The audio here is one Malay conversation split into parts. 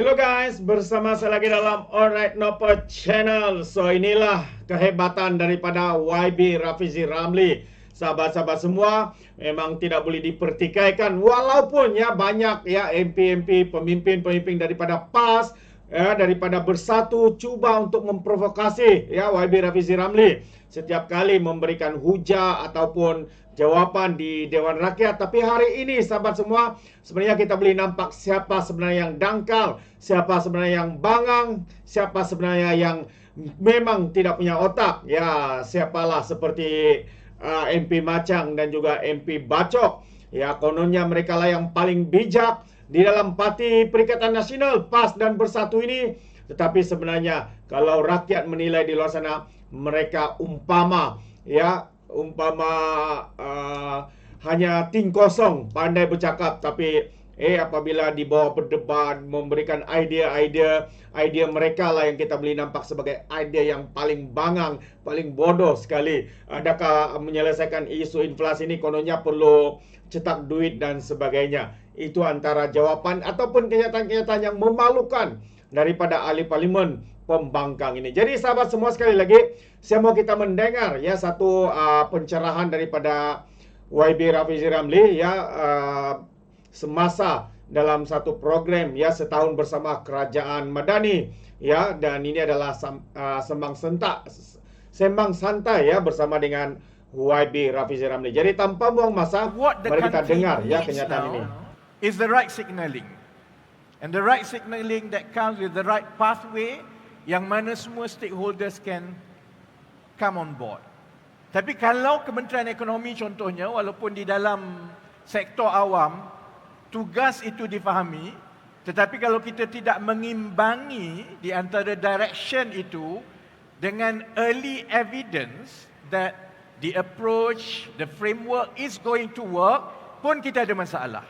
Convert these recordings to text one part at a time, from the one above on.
Hello guys, bersama saya lagi dalam Alright Nopo Channel. So inilah kehebatan daripada YB Rafizi Ramli. Sahabat-sahabat semua, memang tidak boleh dipertikaikan. Walaupun ya banyak ya MP-MP, pemimpin-pemimpin daripada PAS, ya, daripada Bersatu cuba untuk memprovokasi ya YB Rafizi Ramli. Setiap kali memberikan hujah ataupun jawapan di Dewan Rakyat. Tapi hari ini sahabat semua, sebenarnya kita boleh nampak siapa sebenarnya yang dangkal, siapa sebenarnya yang bangang, siapa sebenarnya yang memang tidak punya otak. Ya, siapalah seperti MP Machang dan juga MP BACHOK. Ya, kononnya mereka lah yang paling bijak di dalam Parti Perikatan Nasional PAS dan Bersatu ini. Tetapi sebenarnya kalau rakyat menilai di luar sana, mereka umpama hanya ting kosong, pandai bercakap, tapi apabila dibawa berdebat, memberikan idea mereka lah yang kita boleh nampak sebagai idea yang paling bangang, paling bodoh sekali. Adakah menyelesaikan isu inflasi ini kononnya perlu cetak duit dan sebagainya. Itu antara jawapan ataupun kenyataan-kenyataan yang memalukan daripada ahli parlimen pembangkang ini. Jadi sahabat semua, sekali lagi saya mau kita mendengar ya satu pencerahan daripada YB Rafizi Ramli ya semasa dalam satu program ya setahun bersama Kerajaan Madani ya, dan ini adalah sembang santai ya bersama dengan YB Rafizi Ramli. Jadi tanpa buang masa, mari kita dengar ya kenyataan ini. Is the right signaling. And the right signaling that comes with the right pathway yang mana semua stakeholders can come on board. Tapi kalau Kementerian Ekonomi contohnya, walaupun di dalam sektor awam, tugas itu difahami, tetapi kalau kita tidak mengimbangi di antara direction itu dengan early evidence that the approach, the framework is going to work, pun kita ada masalah.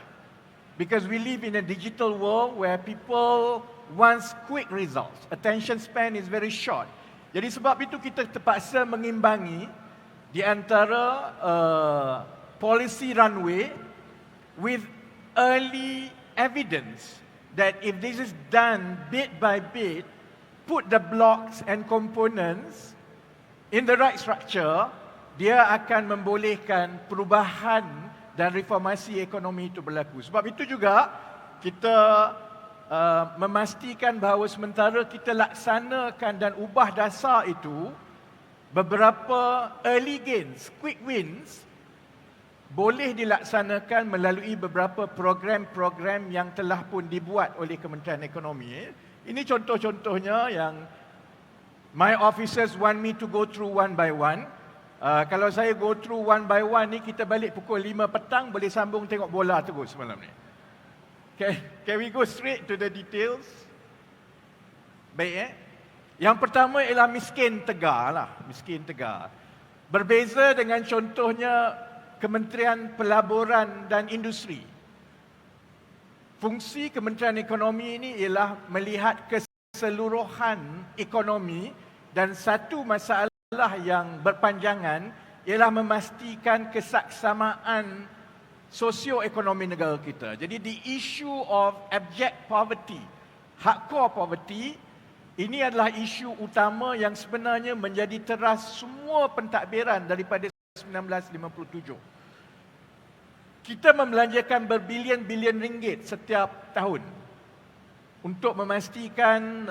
Because we live in a digital world where people wants quick results. Attention span is very short. Jadi sebab itu kita terpaksa mengimbangi di antara policy runway with early evidence that if this is done bit by bit, put the blocks and components in the right structure, dia akan membolehkan perubahan dan reformasi ekonomi itu berlaku. Sebab itu juga kita memastikan bahawa sementara kita laksanakan dan ubah dasar itu, beberapa early gains, quick wins boleh dilaksanakan melalui beberapa program-program yang telah pun dibuat oleh Kementerian Ekonomi. Ini contoh-contohnya yang my officers want me to go through one by one. Kalau saya go through one by one ni, kita balik pukul 5 petang boleh sambung tengok bola terus semalam ni. Okay, can we go straight to the details? Baik Yang pertama ialah miskin tegar lah, miskin tegar. Berbeza dengan contohnya Kementerian Pelaburan dan Industri. Fungsi Kementerian Ekonomi ini ialah melihat keseluruhan ekonomi, dan satu masalah yang berpanjangan ialah memastikan kesaksamaan sosioekonomi negara kita. Jadi the issue of abject poverty, hardcore poverty, ini adalah isu utama yang sebenarnya menjadi teras semua pentadbiran daripada 1957. Kita membelanjakan berbilion-bilion ringgit setiap tahun untuk memastikan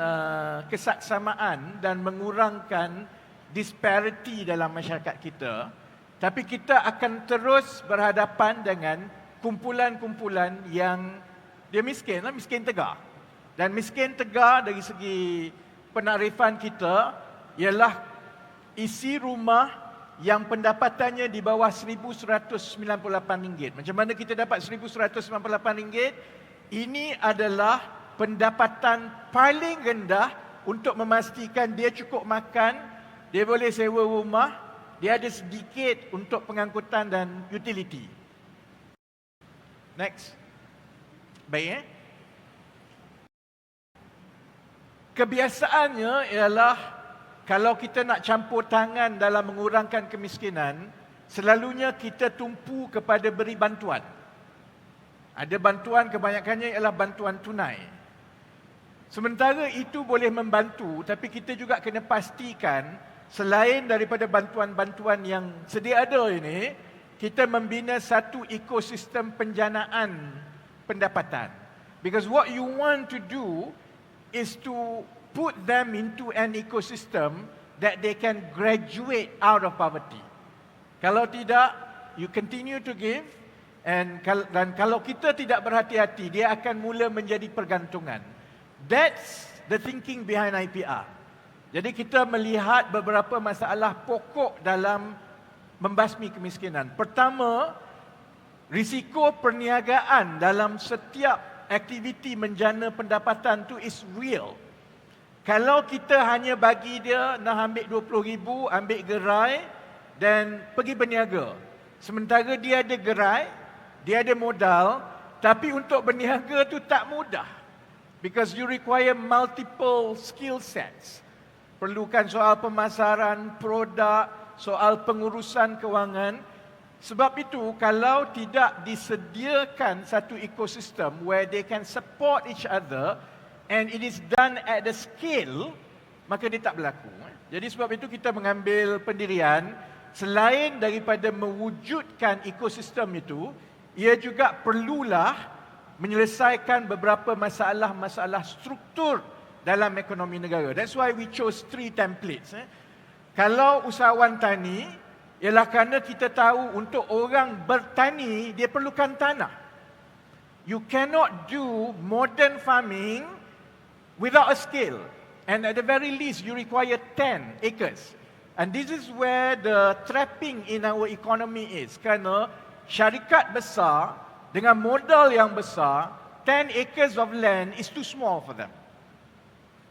kesaksamaan dan mengurangkan disparity dalam masyarakat kita. Tapi kita akan terus berhadapan dengan kumpulan-kumpulan yang dia miskin, miskin tegar. Dan miskin tegar dari segi penakrifan kita ialah isi rumah yang pendapatannya di bawah RM1,198. Macam mana kita dapat RM1,198? Ini adalah pendapatan paling rendah untuk memastikan dia cukup makan, dia boleh sewa rumah, dia ada sedikit untuk pengangkutan dan utility. Next. Baik Kebiasaannya ialah kalau kita nak campur tangan dalam mengurangkan kemiskinan, selalunya kita tumpu kepada beri bantuan. Ada bantuan, kebanyakannya ialah bantuan tunai. Sementara itu boleh membantu, tapi kita juga kena pastikan selain daripada bantuan-bantuan yang sedia ada ini, kita membina satu ekosistem penjanaan pendapatan. Because what you want to do is to put them into an ecosystem that they can graduate out of poverty. Kalau tidak, you continue to give, dan kalau kita tidak berhati-hati, dia akan mula menjadi pergantungan. That's the thinking behind IPR. Jadi kita melihat beberapa masalah pokok dalam membasmi kemiskinan. Pertama, risiko perniagaan dalam setiap aktiviti menjana pendapatan tu is real. Kalau kita hanya bagi dia nak ambil 20,000, ambil gerai dan pergi berniaga. Sementara dia ada gerai, dia ada modal, tapi untuk berniaga tu tak mudah. Because you require multiple skill sets. Perlukan soal pemasaran, produk, soal pengurusan kewangan. Sebab itu, kalau tidak disediakan satu ekosistem where they can support each other and it is done at the scale, maka dia tak berlaku. Jadi sebab itu kita mengambil pendirian, selain daripada mewujudkan ekosistem itu, ia juga perlulah menyelesaikan beberapa masalah-masalah struktur dalam ekonomi negara. That's why we chose 3 templates. Kalau usahawan tani, ialah kerana kita tahu untuk orang bertani, dia perlukan tanah. You cannot do modern farming without a scale. And at the very least, you require 10 acres. And this is where the trapping in our economy is. Kerana syarikat besar dengan modal yang besar, 10 acres of land is too small for them.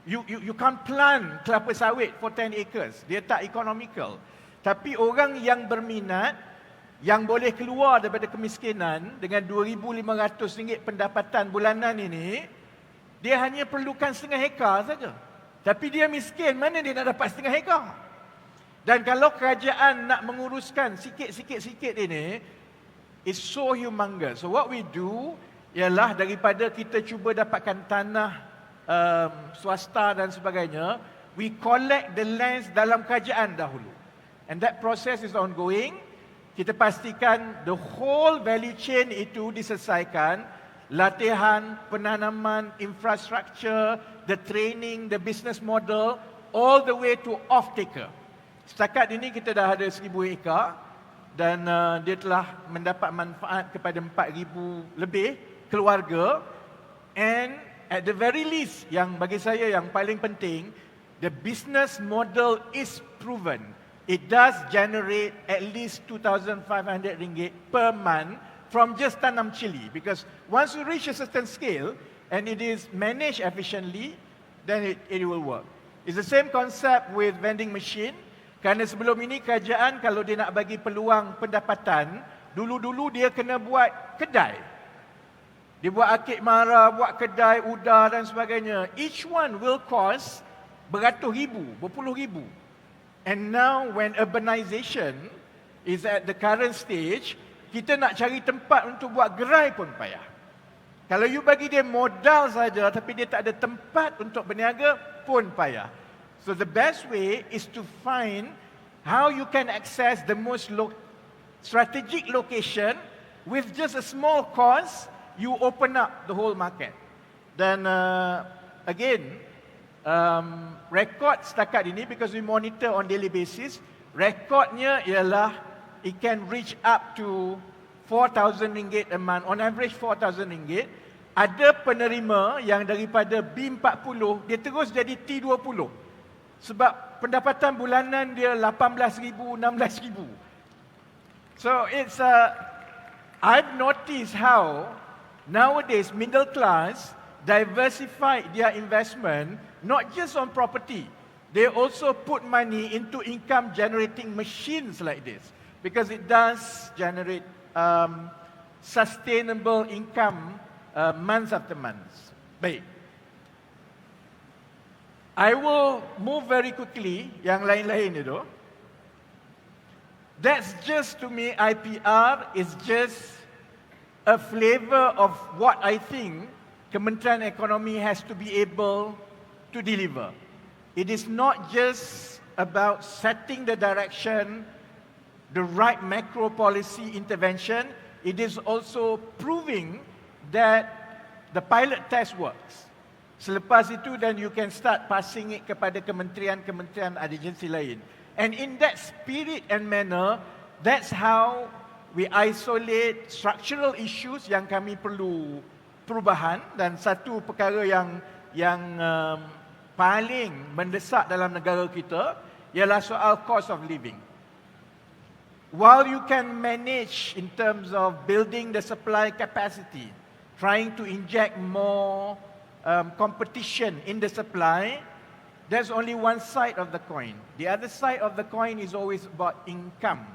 You can't plant kelapa sawit for 10 acres. Dia tak economical. Tapi orang yang berminat, yang boleh keluar daripada kemiskinan dengan RM2,500 pendapatan bulanan ini, dia hanya perlukan setengah hektar saja. Tapi dia miskin, mana dia nak dapat setengah hektar? Dan kalau kerajaan nak menguruskan sikit-sikit ini, it's so humongous. So what we do ialah daripada kita cuba dapatkan tanah swasta dan sebagainya, we collect the lands dalam kerajaan dahulu. And that process is ongoing. Kita pastikan the whole value chain itu diselesaikan. Latihan, penanaman, infrastructure, the training, the business model, all the way to off-taker. Setakat ini kita dah ada 1,000 ekar. Dan dia telah mendapat manfaat kepada 4,000 lebih keluarga. And at the very least, yang bagi saya yang paling penting, the business model is proven. It does generate at least RM2,500 per month from just tanam cili. Because once you reach a certain scale and it is managed efficiently, then it will work. It's the same concept with vending machine. Kerana sebelum ini kerajaan kalau dia nak bagi peluang pendapatan, dulu-dulu dia kena buat kedai. Dia buat akik mara, buat kedai, udar dan sebagainya. Each one will cost beratus ribu, berpuluh ribu. And now when urbanization is at the current stage, kita nak cari tempat untuk buat gerai pun payah. Kalau you bagi dia modal saja tapi dia tak ada tempat untuk berniaga pun payah. So the best way is to find how you can access the most strategic location with just a small cost, you open up the whole market. Dan again, record setakat ini, because we monitor on daily basis, rekodnya ialah it can reach up to RM4,000 a month, on average RM4,000. Ada penerima yang daripada B40, dia terus jadi T20. Sebab pendapatan bulanan dia 18,000, 16,000. So it's I've noticed how nowadays middle class diversify their investment not just on property. They also put money into income generating machines like this because it does generate sustainable income months after months. Baik. I will move very quickly yang lain-lain itu. That's just, to me, IPR is just a flavor of what I think Kementerian Ekonomi has to be able to deliver. It is not just about setting the direction, the right macro policy intervention, it is also proving that the pilot test works. Selepas itu, then you can start passing it kepada kementerian-kementerian agensi lain. And in that spirit and manner, that's how we isolate structural issues yang kami perlu perubahan. Dan satu perkara yang paling mendesak dalam negara kita ialah soal cost of living. While you can manage in terms of building the supply capacity, trying to inject more competition in the supply, there's only one side of the coin. The other side of the coin is always about income.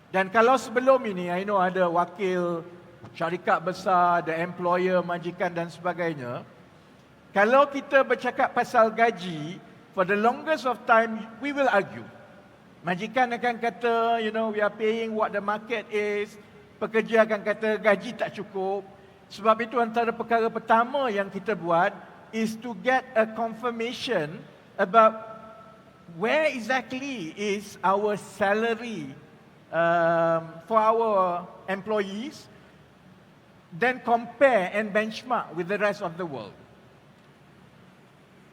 Dan kalau sebelum ini, I know ada wakil syarikat besar, the employer, majikan dan sebagainya. Kalau kita bercakap pasal gaji, for the longest of time, we will argue. Majikan akan kata, we are paying what the market is. Pekerja akan kata gaji tak cukup. Sebab itu antara perkara pertama yang kita buat is to get a confirmation about where exactly is our salary for our employees, then compare and benchmark with the rest of the world.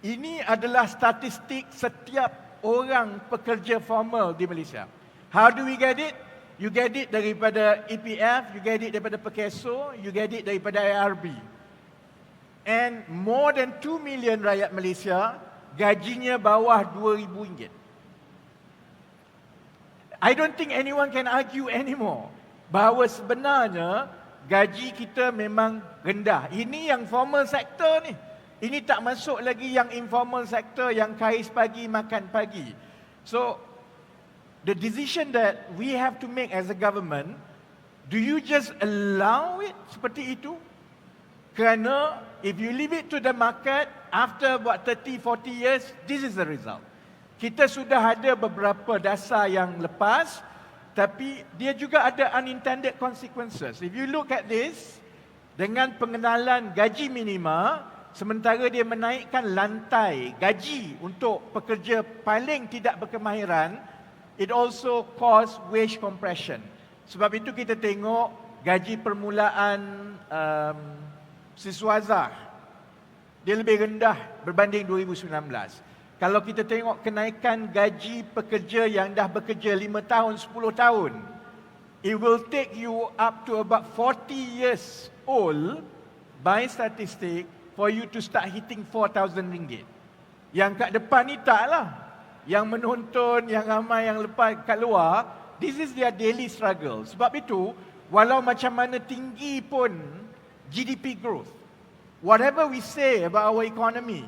Ini adalah statistik setiap orang pekerja formal di Malaysia. How do we get it? You get it daripada EPF, you get it daripada Pekeso, you get it daripada ARB. And more than 2 million rakyat Malaysia, gajinya bawah RM2,000. I don't think anyone can argue anymore bahawa sebenarnya gaji kita memang rendah. Ini yang formal sector ni. Ini tak masuk lagi yang informal sector yang kais pagi, makan pagi. So, the decision that we have to make as a government, do you just allow it seperti itu? Kerana if you leave it to the market, after about 30-40 years, this is the result. Kita sudah ada beberapa dasar yang lepas, tapi dia juga ada unintended consequences. If you look at this, dengan pengenalan gaji minima, sementara dia menaikkan lantai gaji untuk pekerja paling tidak berkemahiran, it also cause wage compression. Sebab itu kita tengok gaji permulaan siswaza dia lebih rendah berbanding 2019. Kalau kita tengok kenaikan gaji pekerja yang dah bekerja 5 tahun, 10 tahun, it will take you up to about 40 years old by statistic for you to start hitting RM4,000. Yang kat depan ni taklah. Yang menonton, yang ramai yang lepas kat luar, this is their daily struggle. Sebab itu, walau macam mana tinggi pun GDP growth, whatever we say about our economy,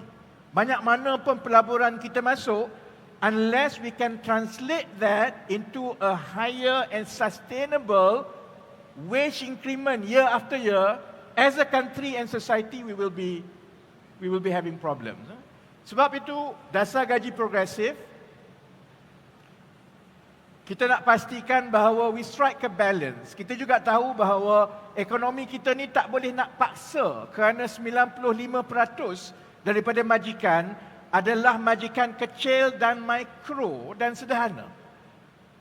banyak mana pun pelaburan kita masuk, unless we can translate that into a higher and sustainable wage increment year after year, as a country and society, we will be having problems. Sebab itu, dasar gaji progresif, kita nak pastikan bahawa we strike a balance. Kita juga tahu bahawa ekonomi kita ni tak boleh nak paksa kerana 95% daripada majikan adalah majikan kecil dan mikro dan sederhana.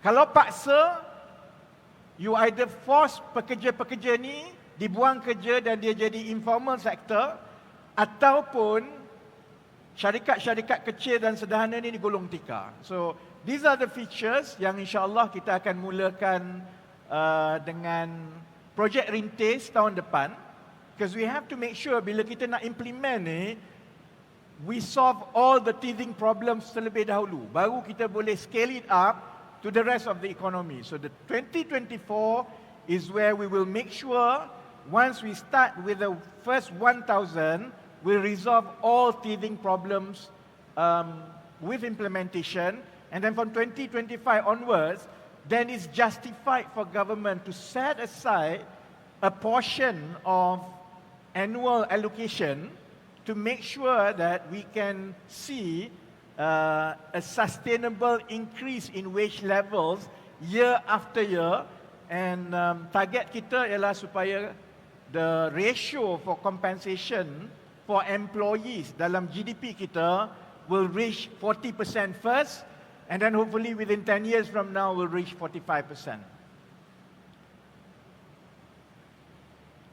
Kalau paksa, you either force pekerja-pekerja ni dibuang kerja dan dia jadi informal sector, ataupun syarikat-syarikat kecil dan sederhana ni digolong tikar. So, these are the features yang insya-Allah kita akan mulakan dengan projek rintis tahun depan, because we have to make sure bila kita nak implement ni, we solve all the teething problems terlebih dahulu. Baru kita boleh scale it up to the rest of the economy. So the 2024 is where we will make sure once we start with the first 1,000, we resolve all teething problems with implementation. And then from 2025 onwards, then it's justified for government to set aside a portion of annual allocation to make sure that we can see a sustainable increase in wage levels year after year. And target kita ialah supaya the ratio for compensation for employees dalam GDP kita will reach 40% first, and then hopefully within 10 years from now will reach 45%.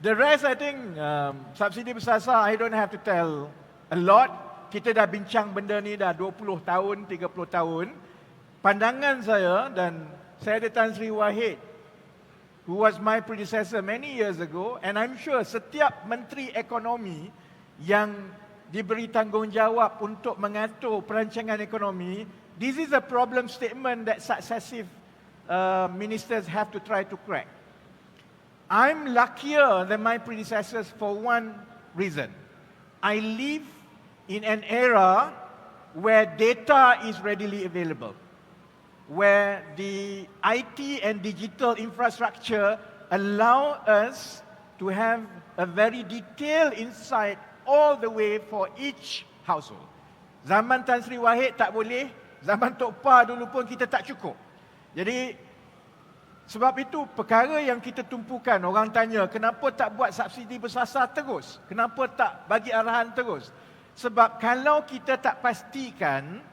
The rest, I think, subsidi bersasar, I don't have to tell a lot. Kita dah bincang benda ni dah 20 tahun, 30 tahun. Pandangan saya, dan saya ada Tan Sri Wahid, who was my predecessor many years ago, and I'm sure setiap Menteri Ekonomi yang diberi tanggungjawab untuk mengatur perancangan ekonomi, this is a problem statement that successive ministers have to try to crack. I'm luckier than my predecessors for one reason. I live in an era where data is readily available, where the IT and digital infrastructure allow us to have a very detailed insight all the way for each household. Zaman Tan Sri Wahid tak boleh, zaman Tok Pa dulu pun kita tak cukup. Jadi, sebab itu perkara yang kita tumpukan, orang tanya, kenapa tak buat subsidi bersasar terus? Kenapa tak bagi arahan terus? Sebab kalau kita tak pastikan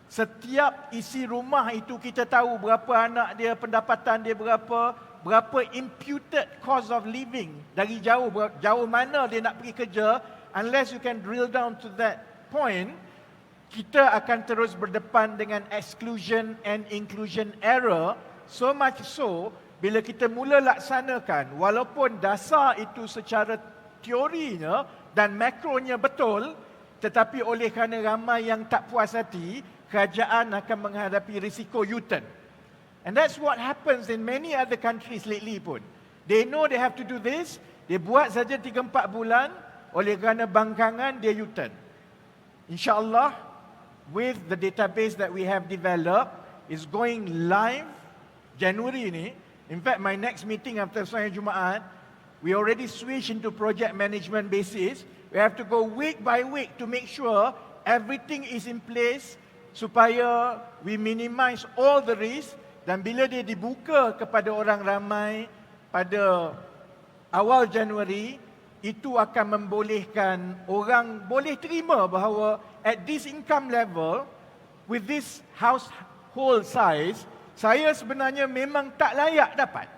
setiap isi rumah itu kita tahu berapa anak dia, pendapatan dia berapa imputed cost of living, dari jauh mana dia nak pergi kerja, unless you can drill down to that point, kita akan terus berdepan dengan exclusion and inclusion error. So much so, bila kita mula laksanakan, walaupun dasar itu secara teorinya dan makronya betul, tetapi oleh kerana ramai yang tak puas hati, kerajaan akan menghadapi risiko U-turn. And that's what happens in many other countries lately pun. They know they have to do this, dia buat saja 3-4 bulan, oleh kerana bangkangan, dia U-turn. InsyaAllah, with the database that we have developed, is going live Januari ini. In fact, my next meeting after Semayang Jumaat, we already switch into project management basis. We have to go week by week to make sure everything is in place supaya we minimize all the risk, dan bila dia dibuka kepada orang ramai pada awal Januari, itu akan membolehkan orang boleh terima bahawa at this income level, with this household size, saya sebenarnya memang tak layak dapat.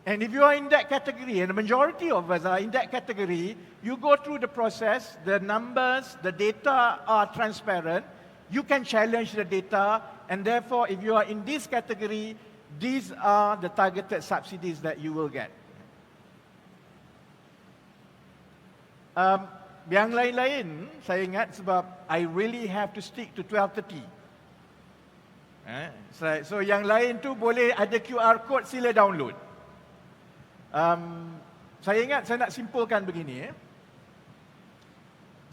And if you are in that category, and the majority of us are in that category, you go through the process, the numbers, the data are transparent, you can challenge the data, and therefore if you are in this category, these are the targeted subsidies that you will get. Yang lain-lain, saya ingat sebab I really have to stick to 12:30. So yang lain tu boleh ada QR code, sila download. Saya ingat saya nak simpulkan begini.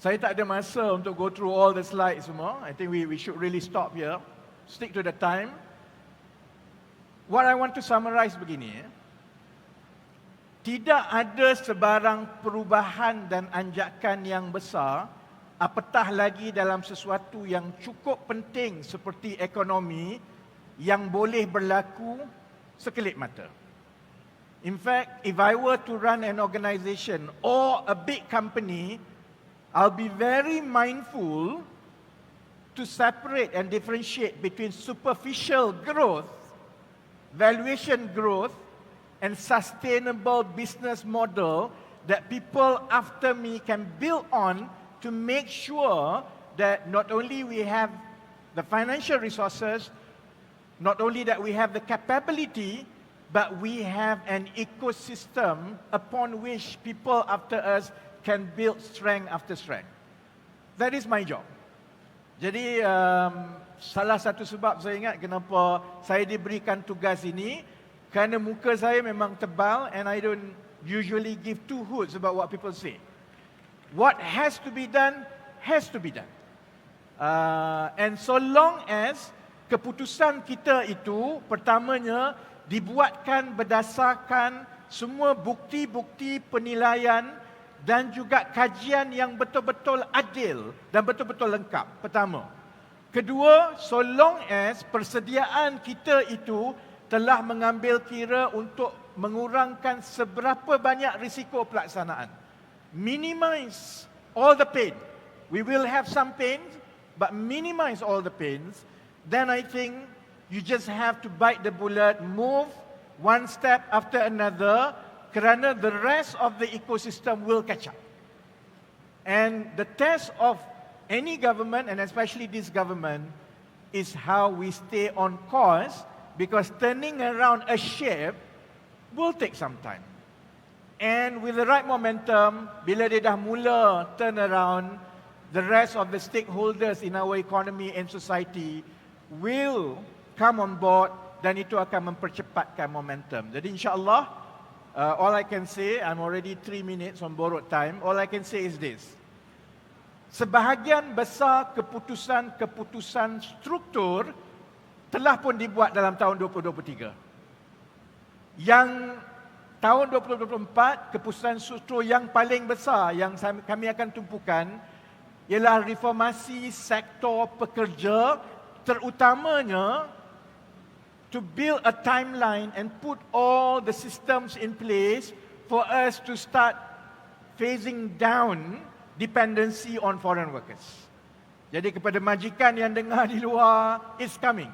Saya tak ada masa untuk go through all the slides semua. I think we should really stop here. Stick to the time. What I want to summarize begini. Tidak ada sebarang perubahan dan anjakan yang besar, apatah lagi dalam sesuatu yang cukup penting seperti ekonomi, yang boleh berlaku sekelip mata. In fact, if I were to run an organization or a big company, I'll be very mindful to separate and differentiate between superficial growth, valuation growth, and sustainable business model that people after me can build on to make sure that not only we have the financial resources, not only that we have the capability, but we have an ecosystem upon which people after us can build strength after strength. That is my job. Jadi salah satu sebab saya ingat kenapa saya diberikan tugas ini, kerana muka saya memang tebal and I don't usually give two hoots about what people say. What has to be done, has to be done. And so long as keputusan kita itu, pertamanya, dibuatkan berdasarkan semua bukti-bukti penilaian dan juga kajian yang betul-betul adil dan betul-betul lengkap. Pertama. Kedua, so long as persediaan kita itu telah mengambil kira untuk mengurangkan seberapa banyak risiko pelaksanaan. Minimize all the pain. We will have some pains, but minimize all the pains. Then I think you just have to bite the bullet, move one step after another, kerana the rest of the ecosystem will catch up. And the test of any government, and especially this government, is how we stay on course, because turning around a ship will take some time. And with the right momentum, bila dia dah mula turn around, the rest of the stakeholders in our economy and society will come on board, dan itu akan mempercepatkan momentum. Jadi insyaAllah, all I can say, I'm already 3 minutes on borrowed time, all I can say is this. Sebahagian besar keputusan-keputusan struktur telah pun dibuat dalam tahun 2023. Yang tahun 2024, keputusan struktur yang paling besar yang kami akan tumpukan ialah reformasi sektor pekerja, terutamanya to build a timeline and put all the systems in place for us to start phasing down dependency on foreign workers. Jadi kepada majikan yang dengar di luar, it's coming.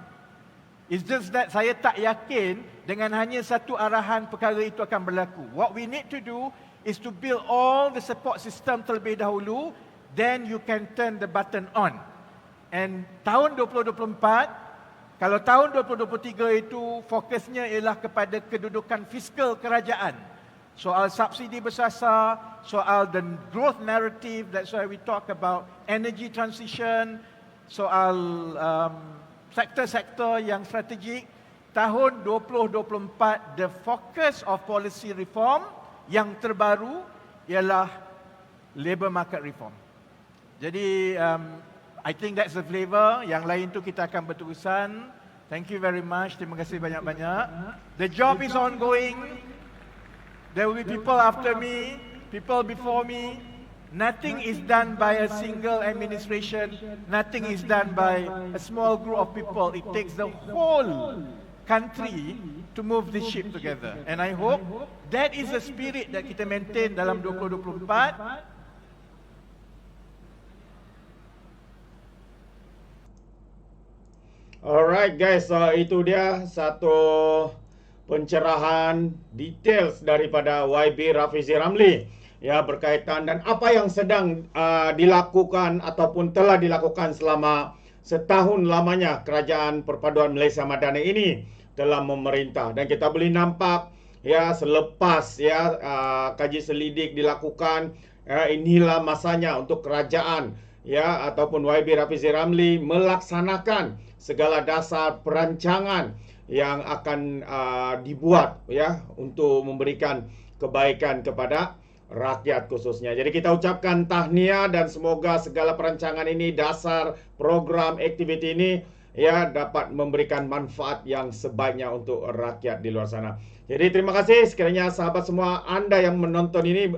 It's just that saya tak yakin dengan hanya satu arahan perkara itu akan berlaku. What we need to do is to build all the support system terlebih dahulu, then you can turn the button on. And tahun 2024, kalau tahun 2023 itu fokusnya ialah kepada kedudukan fiskal kerajaan. Soal subsidi bersasar, soal the growth narrative, that's why we talk about energy transition, soal sektor-sektor yang strategik. Tahun 2024, the focus of policy reform yang terbaru ialah labour market reform. Jadi, I think that's the flavour. Yang lain tu kita akan berterusan. Thank you very much. Terima kasih banyak-banyak. The job is ongoing. There will be people after me, people before me. Nothing is done by a single administration. Nothing is done by a small group of people. It takes the whole country to move this ship together. And I hope that is the spirit that kita maintain dalam 2024. Alright guys, itu dia satu pencerahan details daripada YB Rafizi Ramli. Ya, berkaitan dan apa yang sedang dilakukan ataupun telah dilakukan selama setahun lamanya Kerajaan Perpaduan Malaysia Madani ini dalam memerintah. Dan kita boleh nampak ya selepas ya kaji selidik dilakukan, inilah masanya untuk kerajaan ya ataupun YB Rafizi Ramli melaksanakan segala dasar perancangan yang akan dibuat ya untuk memberikan kebaikan kepada rakyat khususnya. Jadi kita ucapkan tahniah dan semoga segala perancangan ini, dasar program aktiviti ini ya dapat memberikan manfaat yang sebaiknya untuk rakyat di luar sana. Jadi terima kasih sekiranya sahabat semua Anda yang menonton ini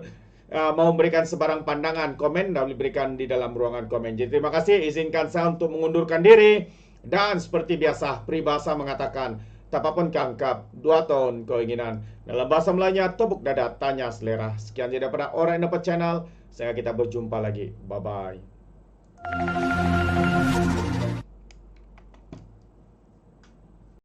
mau memberikan sebarang pandangan, komen dan berikan di dalam ruangan komen. Jadi terima kasih, izinkan saya untuk mengundurkan diri dan seperti biasa peribahasa mengatakan tak apapun kangkap, 2 tahun keinginan. Dalam bahasa Melayunya, tepuk dada, tanya selera. Sekian saja daripada Alright Channel. Saya kita berjumpa lagi. Bye-bye.